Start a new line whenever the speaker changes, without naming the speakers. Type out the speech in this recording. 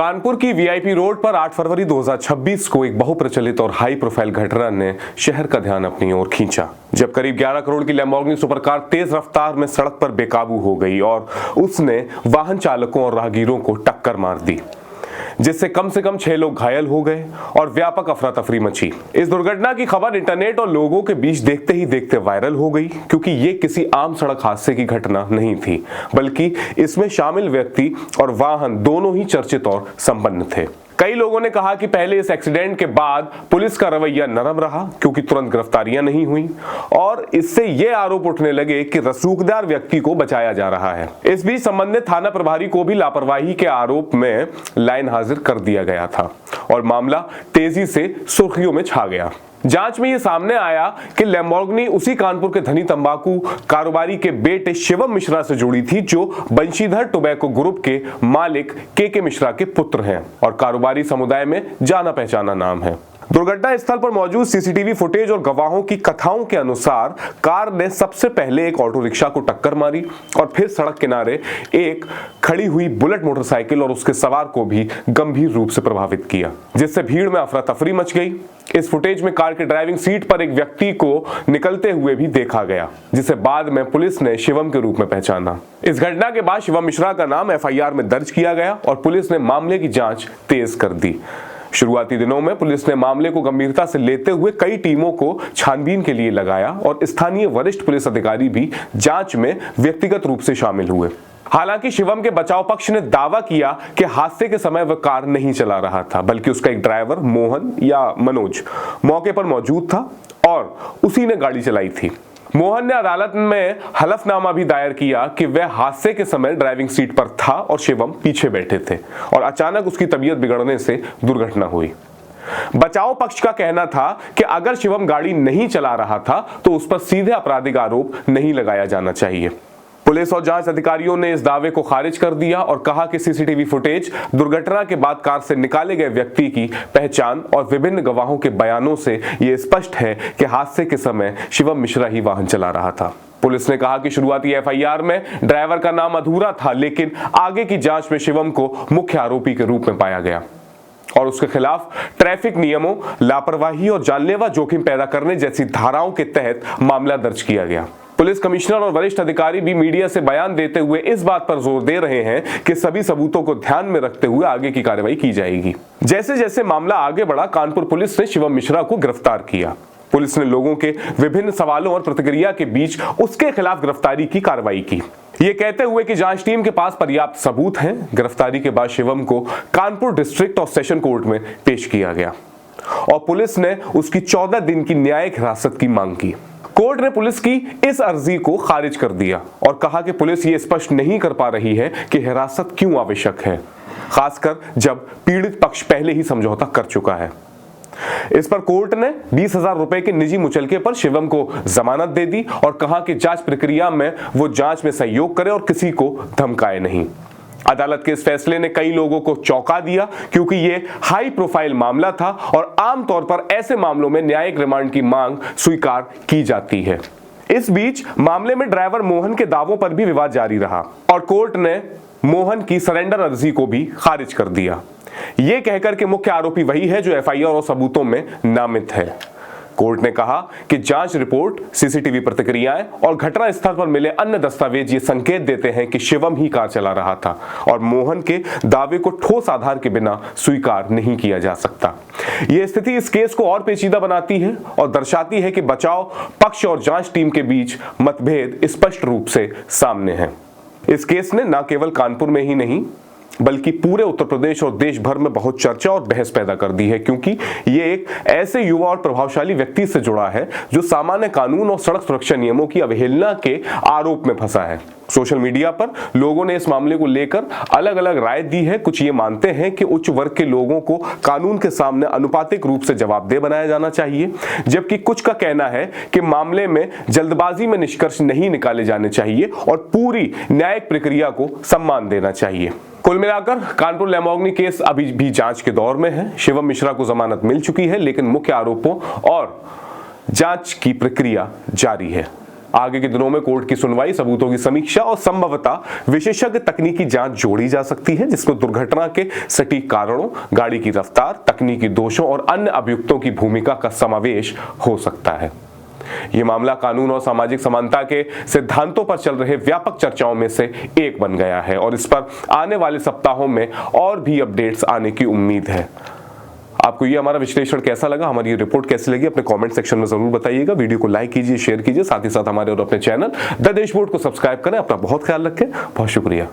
कानपुर की VIP road पर 8 फरवरी 2026 को एक बहुप्रचलित और हाई प्रोफाइल घटना ने शहर का ध्यान अपनी ओर खींचा, जब करीब 11 करोड़ की लैम्बोर्गिनी सुपरकार तेज रफ्तार में सड़क पर बेकाबू हो गई और उसने वाहन चालकों और राहगीरों को टक्कर मार दी, जिससे कम से कम 6 लोग घायल हो गए और व्यापक अफरा तफरी मची। इस दुर्घटना की खबर इंटरनेट और लोगों के बीच देखते ही देखते वायरल हो गई, क्योंकि ये किसी आम सड़क हादसे की घटना नहीं थी, बल्कि इसमें शामिल व्यक्ति और वाहन दोनों ही चर्चित और संपन्न थे। कई लोगों ने कहा कि पहले इस एक्सीडेंट के बाद पुलिस का रवैया नरम रहा, क्योंकि तुरंत गिरफ्तारियां नहीं हुई और इससे ये आरोप उठने लगे कि रसूखदार व्यक्ति को बचाया जा रहा है। इस बीच संबंधित थाना प्रभारी को भी लापरवाही के आरोप में लाइन हाजिर कर दिया गया था और मामला तेजी से सुर्खियों में छा गया। जांच में यह सामने आया कि लैम्बोर्गिनी उसी कानपुर के धनी तंबाकू कारोबारी के बेटे शिवम मिश्रा से जुड़ी थी, जो बंशीधर टोबैको ग्रुप के मालिक के मिश्रा के पुत्र हैं और कारोबारी समुदाय में जाना पहचाना नाम है। दुर्घटना स्थल पर मौजूद सीसीटीवी फुटेज और गवाहों की कथाओं के अनुसार कार ने सबसे पहले एक ऑटो रिक्शा को टक्कर मारी और फिर सड़क किनारे एक खड़ी हुई बुलेट मोटरसाइकिल और उसके सवार को भी गंभीर रूप से प्रभावित किया, जिससे भीड़ में अफरा तफरी मच गई। इस फुटेज में कार के ड्राइविंग सीट पर एक व्यक्ति को निकलते हुए भी देखा गया, जिसे बाद में पुलिस ने शिवम के रूप में पहचाना। इस घटना के बाद शिवम मिश्रा का नाम एफआईआर में दर्ज किया गया और पुलिस ने मामले की जांच तेज कर दी। शुरुआती दिनों में पुलिस ने मामले को गंभीरता से लेते हुए कई टीमों को छानबीन के लिए लगाया और स्थानीय वरिष्ठ पुलिस अधिकारी भी जांच में व्यक्तिगत रूप से शामिल हुए। हालांकि शिवम के बचाव पक्ष ने दावा किया कि हादसे के समय वह कार नहीं चला रहा था, बल्कि उसका एक ड्राइवर मोहन या मनोज मौके पर मौजूद था और उसी ने गाड़ी चलाई थी। मोहन ने अदालत में हलफनामा भी दायर किया कि वह हादसे के समय ड्राइविंग सीट पर था और शिवम पीछे बैठे थे और अचानक उसकी तबीयत बिगड़ने से दुर्घटना हुई। बचाव पक्ष का कहना था कि अगर शिवम गाड़ी नहीं चला रहा था तो उस पर सीधे आपराधिक आरोप नहीं लगाया जाना चाहिए। पुलिस और जांच अधिकारियों ने इस दावे को खारिज कर दिया और कहा कि सीसीटीवी फुटेज, दुर्घटना के बाद कार से निकाले गए व्यक्ति की पहचान और विभिन्न गवाहों के बयानों से यह स्पष्ट है कि हादसे के समय शिवम मिश्रा ही वाहन चला रहा था। पुलिस ने कहा कि शुरुआती एफआईआर में ड्राइवर का नाम अधूरा था, लेकिन आगे की जांच में शिवम को मुख्य आरोपी के रूप में पाया गया और उसके खिलाफ ट्रैफिक नियमों, लापरवाही और जानलेवा जोखिम पैदा करने जैसी धाराओं के तहत मामला दर्ज किया गया। पुलिस कमिश्नर और वरिष्ठ अधिकारी भी मीडिया से बयान देते हुए इस बात पर जोर दे रहे हैं कि सभी सबूतों को ध्यान में रखते हुए आगे की कार्रवाई की जाएगी। जैसे जैसे मामला आगे बढ़ा, कानपुर पुलिस ने शिवम मिश्रा को गिरफ्तार किया। पुलिस ने लोगों के विभिन्न सवालों और प्रतिक्रिया के बीच उसके खिलाफ गिरफ्तारी की कार्रवाई की, ये कहते हुए कि जांच टीम के पास पर्याप्त सबूत हैं। गिरफ्तारी के बाद शिवम को कानपुर डिस्ट्रिक्ट और सेशन कोर्ट में पेश किया गया और पुलिस ने उसकी 14 दिन की न्यायिक हिरासत की मांग की। कोर्ट ने पुलिस की इस अर्जी को खारिज कर दिया और कहा कि पुलिस ये स्पष्ट नहीं कर पा रही है कि हिरासत क्यों आवश्यक है, खासकर जब पीड़ित पक्ष पहले ही समझौता कर चुका है। इस पर कोर्ट ने 20,000 रुपए के निजी मुचलके पर शिवम को जमानत दे दी और कहा कि जांच प्रक्रिया में वो जांच में सहयोग करे और किसी को धमकाए नहीं। अदालत के इस फैसले ने कई लोगों को चौंका दिया, क्योंकि ये हाई प्रोफाइल मामला था और आमतौर पर ऐसे मामलों में न्यायिक रिमांड की मांग स्वीकार की जाती है। इस बीच मामले में ड्राइवर मोहन के दावों पर भी विवाद जारी रहा और कोर्ट ने मोहन की सरेंडर अर्जी को भी खारिज कर दिया, ये कहकर कि मुख्य आरोपी वही है जो एफआईआर और सबूतों में नामित है। कोर्ट ने कहा कि जांच रिपोर्ट, सीसीटीवी प्रतिक्रियाएं और घटना स्थल पर मिले अन्य दस्तावेज ये संकेत देते हैं कि शिवम ही कार चला रहा था और मोहन के दावे को ठोस आधार के बिना स्वीकार नहीं किया जा सकता। यह स्थिति इस केस को और पेचीदा बनाती है और दर्शाती है कि बचाव पक्ष और जांच टीम के बीच मतभेद स्पष्ट रूप से सामने है। इस केस ने न केवल कानपुर में ही नहीं, बल्कि पूरे उत्तर प्रदेश और देश भर में बहुत चर्चा और बहस पैदा कर दी है, क्योंकि ये एक ऐसे युवा और प्रभावशाली व्यक्ति से जुड़ा है जो सामान्य कानून और सड़क सुरक्षा नियमों की अवहेलना के आरोप में फंसा है। सोशल मीडिया पर लोगों ने इस मामले को लेकर अलग अलग राय दी है। कुछ ये मानते हैं कि उच्च वर्ग के लोगों को कानून के सामने अनुपातिक रूप से जवाबदेह बनाया जाना चाहिए, जबकि कुछ का कहना है कि मामले में जल्दबाजी में निष्कर्ष नहीं निकाले जाने चाहिए और पूरी न्यायिक प्रक्रिया को सम्मान देना चाहिए। कुल मिलाकर कानपुर लैम्बोर्गिनी केस अभी भी जांच के दौर में है। शिवम मिश्रा को जमानत मिल चुकी है, लेकिन मुख्य आरोपों और जांच की प्रक्रिया जारी है। आगे के दिनों में कोर्ट की सुनवाई, सबूतों की समीक्षा और संभवतः विशेषज्ञ तकनीकी जांच जोड़ी जा सकती है, जिसमें दुर्घटना के सटीक कारणों, गाड़ी की रफ्तार, तकनीकी दोषों और अन्य अभियुक्तों की भूमिका का समावेश हो सकता है। यह मामला कानून और सामाजिक समानता के सिद्धांतों पर चल रहे व्यापक चर्चाओं में से एक बन गया है और इस पर आने वाले सप्ताहों में और भी अपडेट्स आने की उम्मीद है। आपको ये हमारा विश्लेषण कैसा लगा, हमारी ये रिपोर्ट कैसी लगी, अपने कमेंट सेक्शन में जरूर बताइएगा। वीडियो को लाइक कीजिए, शेयर कीजिए, साथ ही साथ हमारे और अपने चैनल द देशबोर्ड को सब्सक्राइब करें। अपना बहुत ख्याल रखें। बहुत शुक्रिया।